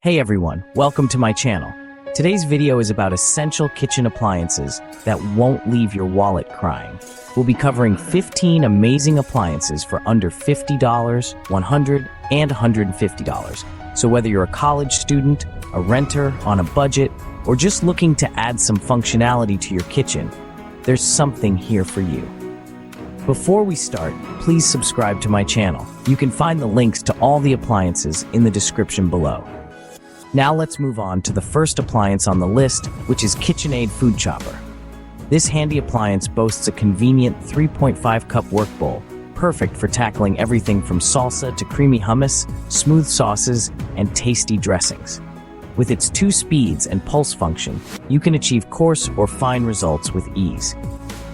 Hey everyone, welcome to my channel. Today's video is about essential kitchen appliances that won't leave your wallet crying. We'll be covering 15 amazing appliances for under $50, $100, and $150. So whether you're a college student, a renter, on a budget, or just looking to add some functionality to your kitchen, there's something here for you. Before we start, please subscribe to my channel. You can find the links to all the appliances in the description below. Now let's move on to the first appliance on the list, which is KitchenAid Food Chopper. This handy appliance boasts a convenient 3.5 cup work bowl, perfect for tackling everything from salsa to creamy hummus, smooth sauces, and tasty dressings. With its 2 speeds and pulse function, you can achieve coarse or fine results with ease.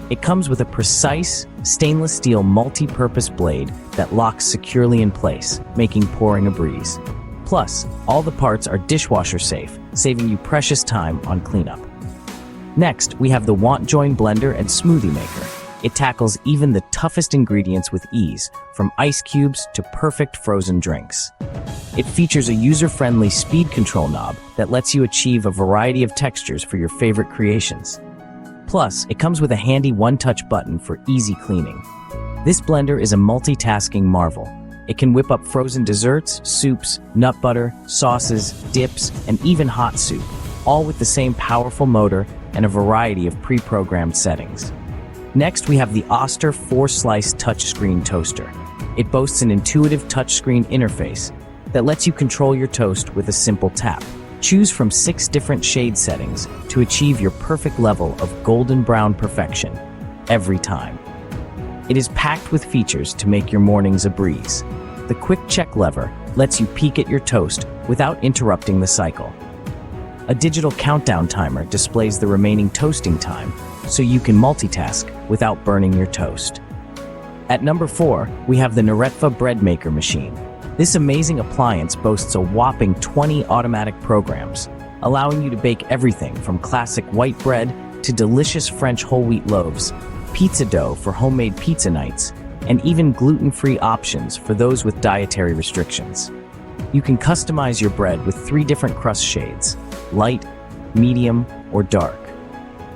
It comes with a precise, stainless steel multi-purpose blade that locks securely in place, making pouring a breeze. Plus, all the parts are dishwasher safe, saving you precious time on cleanup. Next, we have the Want-Join Blender and Smoothie Maker. It tackles even the toughest ingredients with ease, from ice cubes to perfect frozen drinks. It features a user-friendly speed control knob that lets you achieve a variety of textures for your favorite creations. Plus, it comes with a handy one-touch button for easy cleaning. This blender is a multitasking marvel. It can whip up frozen desserts, soups, nut butter, sauces, dips, and even hot soup, all with the same powerful motor and a variety of pre-programmed settings. Next, we have the Oster 4-slice touchscreen toaster. It boasts an intuitive touchscreen interface that lets you control your toast with a simple tap. Choose from 6 different shade settings to achieve your perfect level of golden brown perfection every time. It is packed with features to make your mornings a breeze. The quick check lever lets you peek at your toast without interrupting the cycle. A digital countdown timer displays the remaining toasting time, so you can multitask without burning your toast. At number 4, we have the Naretva Bread Maker Machine. This amazing appliance boasts a whopping 20 automatic programs, allowing you to bake everything from classic white bread to delicious French whole wheat loaves, pizza dough for homemade pizza nights, and even gluten-free options for those with dietary restrictions. You can customize your bread with 3 different crust shades: light, medium, or dark.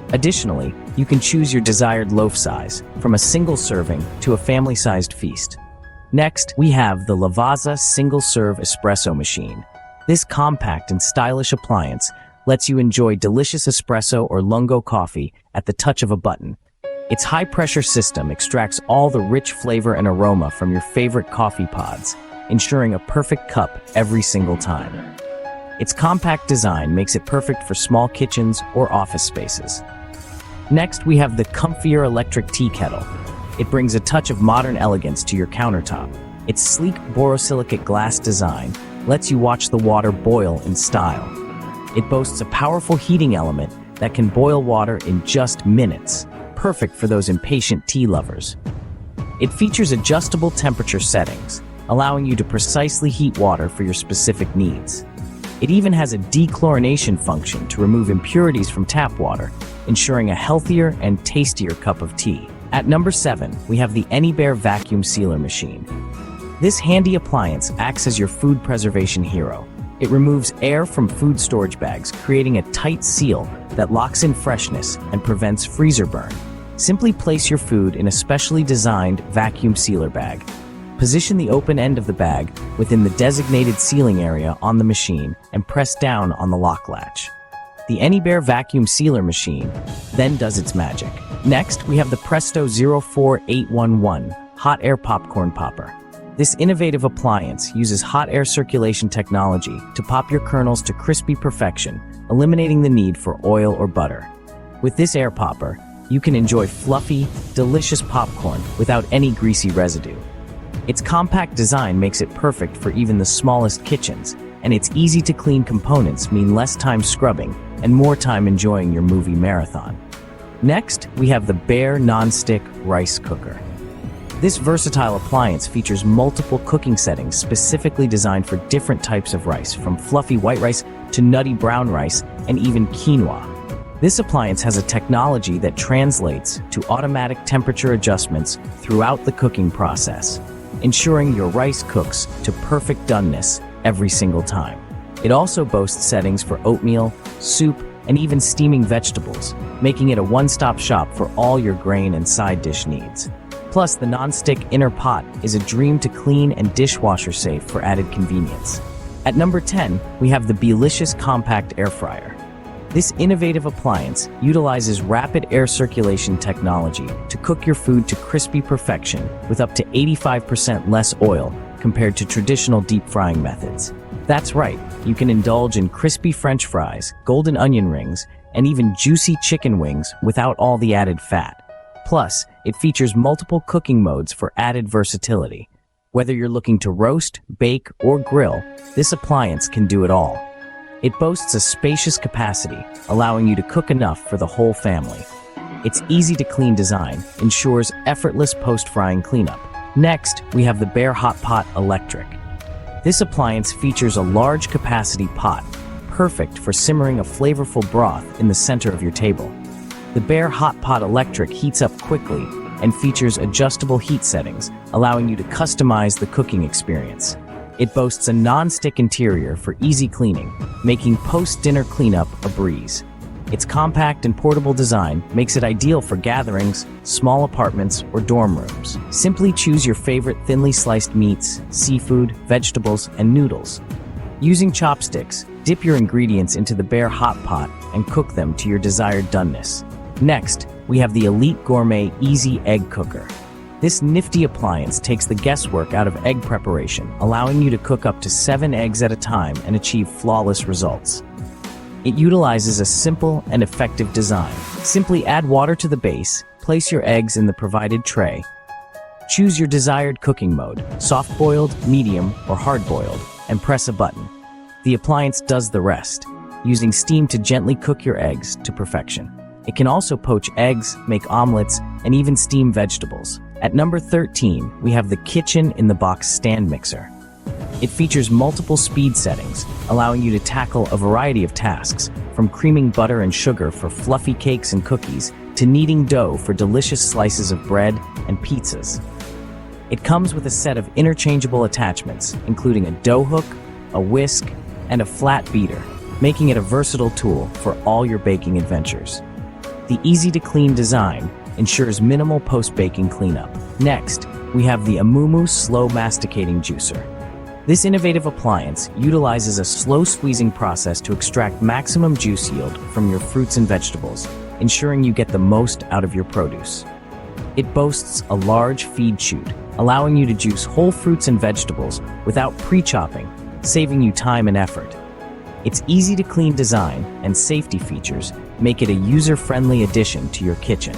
Additionally, you can choose your desired loaf size, from a single serving to a family-sized feast. Next, we have the Lavazza single-serve espresso machine. This compact and stylish appliance lets you enjoy delicious espresso or lungo coffee at the touch of a button. Its high-pressure system extracts all the rich flavor and aroma from your favorite coffee pods, ensuring a perfect cup every single time. Its compact design makes it perfect for small kitchens or office spaces. Next, we have the comfier electric tea kettle. It brings a touch of modern elegance to your countertop. Its sleek borosilicate glass design lets you watch the water boil in style. It boasts a powerful heating element that can boil water in just minutes, perfect for those impatient tea lovers. It features adjustable temperature settings, allowing you to precisely heat water for your specific needs. It even has a dechlorination function to remove impurities from tap water, ensuring a healthier and tastier cup of tea. At number 7, we have the AnyBear Vacuum Sealer Machine. This handy appliance acts as your food preservation hero. It removes air from food storage bags, creating a tight seal that locks in freshness and prevents freezer burn. Simply place your food in a specially designed vacuum sealer bag. Position the open end of the bag within the designated sealing area on the machine and press down on the lock latch. The AnyBear Vacuum Sealer Machine then does its magic. Next, we have the Presto 04811 Hot Air Popcorn Popper. This innovative appliance uses hot air circulation technology to pop your kernels to crispy perfection, eliminating the need for oil or butter. With this air popper, you can enjoy fluffy, delicious popcorn without any greasy residue. Its compact design makes it perfect for even the smallest kitchens, and its easy-to-clean components mean less time scrubbing and more time enjoying your movie marathon. Next, we have the Bear Non-Stick Rice Cooker. This versatile appliance features multiple cooking settings specifically designed for different types of rice, from fluffy white rice to nutty brown rice and even quinoa. This appliance has a technology that translates to automatic temperature adjustments throughout the cooking process, ensuring your rice cooks to perfect doneness every single time. It also boasts settings for oatmeal, soup, and even steaming vegetables, making it a one-stop shop for all your grain and side dish needs. Plus, the non-stick inner pot is a dream to clean and dishwasher safe for added convenience. At number 10, we have the Belicious Compact Air Fryer. This innovative appliance utilizes rapid air circulation technology to cook your food to crispy perfection with up to 85% less oil compared to traditional deep frying methods. That's right, you can indulge in crispy French fries, golden onion rings, and even juicy chicken wings without all the added fat. Plus, it features multiple cooking modes for added versatility. Whether you're looking to roast, bake, or grill, this appliance can do it all. It boasts a spacious capacity, allowing you to cook enough for the whole family. Its easy-to-clean design ensures effortless post-frying cleanup. Next, we have the Bear Hot Pot Electric. This appliance features a large capacity pot, perfect for simmering a flavorful broth in the center of your table. The Bear Hot Pot Electric heats up quickly and features adjustable heat settings, allowing you to customize the cooking experience. It boasts a non-stick interior for easy cleaning, making post-dinner cleanup a breeze. Its compact and portable design makes it ideal for gatherings, small apartments, or dorm rooms. Simply choose your favorite thinly sliced meats, seafood, vegetables, and noodles. Using chopsticks, dip your ingredients into the Bear Hot Pot and cook them to your desired doneness. Next, we have the Elite Gourmet Easy Egg Cooker. This nifty appliance takes the guesswork out of egg preparation, allowing you to cook up to 7 eggs at a time and achieve flawless results. It utilizes a simple and effective design. Simply add water to the base, place your eggs in the provided tray. Choose your desired cooking mode, soft-boiled, medium, or hard-boiled, and press a button. The appliance does the rest, using steam to gently cook your eggs to perfection. It can also poach eggs, make omelets, and even steam vegetables. At number 13, we have the Kitchen in the Box Stand Mixer. It features multiple speed settings, allowing you to tackle a variety of tasks, from creaming butter and sugar for fluffy cakes and cookies to kneading dough for delicious slices of bread and pizzas. It comes with a set of interchangeable attachments, including a dough hook, a whisk, and a flat beater, making it a versatile tool for all your baking adventures. The easy-to-clean design ensures minimal post-baking cleanup. Next, we have the Amumu Slow Masticating Juicer. This innovative appliance utilizes a slow squeezing process to extract maximum juice yield from your fruits and vegetables, ensuring you get the most out of your produce. It boasts a large feed chute, allowing you to juice whole fruits and vegetables without pre-chopping, saving you time and effort. Its easy-to-clean design and safety features make it a user-friendly addition to your kitchen.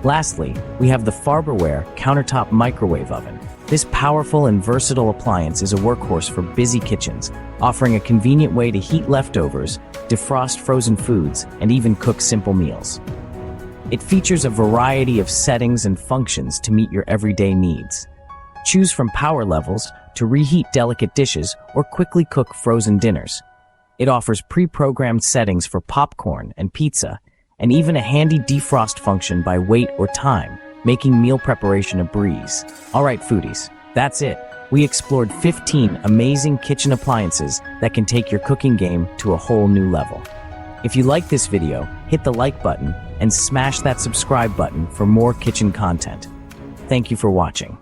Lastly, we have the Farberware Countertop Microwave Oven. This powerful and versatile appliance is a workhorse for busy kitchens, offering a convenient way to heat leftovers, defrost frozen foods, and even cook simple meals. It features a variety of settings and functions to meet your everyday needs. Choose from power levels to reheat delicate dishes or quickly cook frozen dinners. It offers pre-programmed settings for popcorn and pizza, and even a handy defrost function by weight or time, making meal preparation a breeze. All right, foodies, that's it. We explored 15 amazing kitchen appliances that can take your cooking game to a whole new level. If you like this video, hit the like button and smash that subscribe button for more kitchen content. Thank you for watching.